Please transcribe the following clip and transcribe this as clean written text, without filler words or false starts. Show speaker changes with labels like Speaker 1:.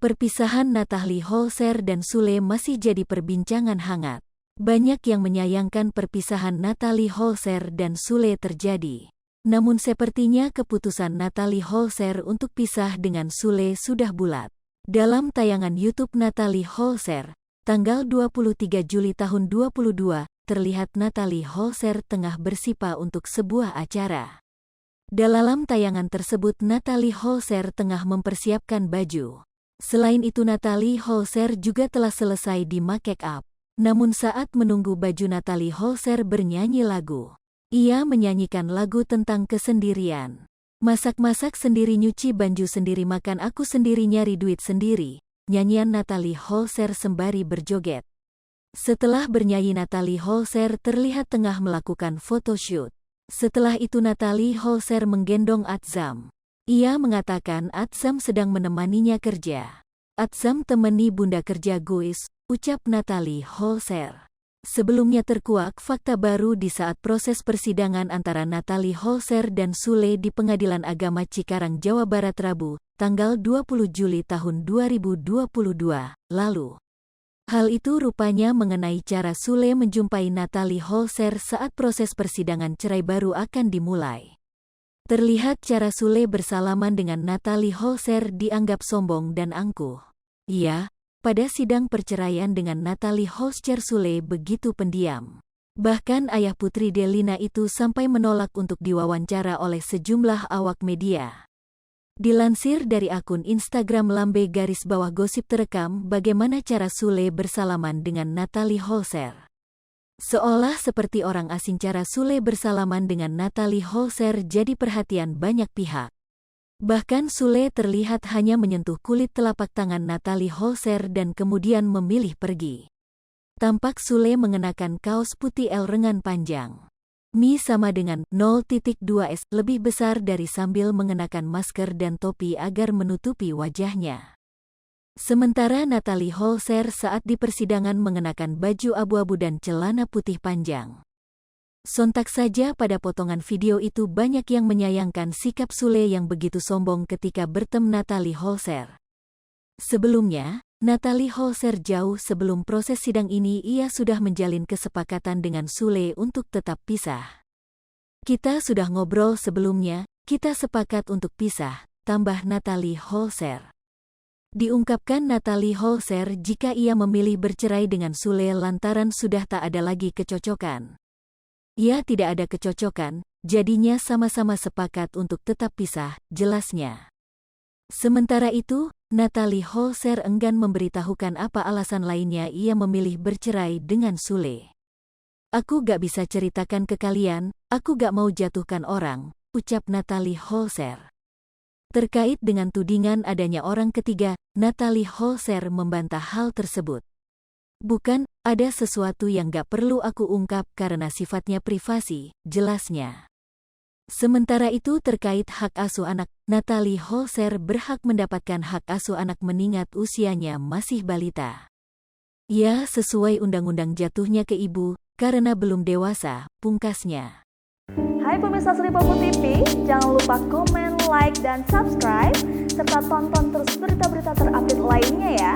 Speaker 1: Perpisahan Natalie Holzer dan Sule masih jadi perbincangan hangat. Banyak yang menyayangkan perpisahan Natalie Holzer dan Sule terjadi. Namun sepertinya keputusan Natalie Holzer untuk pisah dengan Sule sudah bulat. Dalam tayangan YouTube Natalie Holzer, tanggal 23 Juli tahun 2022, terlihat Natalie Holzer tengah bersipa untuk sebuah acara. Dalam tayangan tersebut Natalie Holzer tengah mempersiapkan baju. Selain itu Natalie Holzer juga telah selesai di make up. Namun saat menunggu baju Natalie Holzer bernyanyi lagu. Ia menyanyikan lagu tentang kesendirian. Masak-masak sendiri, nyuci baju sendiri, makan aku sendiri, nyari duit sendiri. Nyanyian Natalie Holzer sembari berjoget. Setelah bernyanyi Natalie Holzer terlihat tengah melakukan photoshoot. Setelah itu Natalie Holzer menggendong Atzam. Ia mengatakan Atzam sedang menemaninya kerja. Atzam temani bunda kerja guys, ucap Natalie Holzer. Sebelumnya terkuak fakta baru di saat proses persidangan antara Natalie Holzer dan Sule di Pengadilan Agama Cikarang, Jawa Barat Rabu, tanggal 20 Juli tahun 2022 lalu. Hal itu rupanya mengenai cara Sule menjumpai Natalie Holzer saat proses persidangan cerai baru akan dimulai. Terlihat cara Sule bersalaman dengan Natalie Holzer dianggap sombong dan angkuh. Ia, pada sidang perceraian dengan Natalie Holzer, Sule begitu pendiam. Bahkan ayah putri Delina itu sampai menolak untuk diwawancara oleh sejumlah awak media. Dilansir dari akun Instagram _gosip terekam bagaimana cara Sule bersalaman dengan Natalie Holzer. Seolah seperti orang asing cara Sule bersalaman dengan Natalie Holzer jadi perhatian banyak pihak. Bahkan Sule terlihat hanya menyentuh kulit telapak tangan Natalie Holzer dan kemudian memilih pergi. Tampak Sule mengenakan kaos putih L lengan panjang. Mi sama dengan 0.2S lebih besar dari sambil mengenakan masker dan topi agar menutupi wajahnya. Sementara Natalie Holzer saat di persidangan mengenakan baju abu-abu dan celana putih panjang. Sontak saja pada potongan video itu banyak yang menyayangkan sikap Sule yang begitu sombong ketika bertemu Natalie Holzer. Sebelumnya, Natalie Holzer jauh sebelum proses sidang ini ia sudah menjalin kesepakatan dengan Sule untuk tetap pisah. Kita sudah ngobrol sebelumnya, kita sepakat untuk pisah, tambah Natalie Holzer. Diungkapkan Natalie Holzer jika ia memilih bercerai dengan Sule lantaran sudah tak ada lagi kecocokan. Ya, tidak ada kecocokan, jadinya sama-sama sepakat untuk tetap pisah, jelasnya. Sementara itu, Natalie Holzer enggan memberitahukan apa alasan lainnya ia memilih bercerai dengan Sule. Aku gak bisa ceritakan ke kalian, aku gak mau jatuhkan orang, ucap Natalie Holzer. Terkait dengan tudingan adanya orang ketiga, Natalie Holzer membantah hal tersebut. Bukan, ada sesuatu yang gak perlu aku ungkap karena sifatnya privasi, jelasnya. Sementara itu terkait hak asuh anak, Natalie Holzer berhak mendapatkan hak asuh anak mengingat usianya masih balita. Ya, sesuai undang-undang jatuhnya ke ibu, karena belum dewasa, pungkasnya.
Speaker 2: Hai pemirsa Sri Popo TV, jangan lupa komen, like, dan subscribe, serta tonton terus berita-berita terupdate lainnya ya.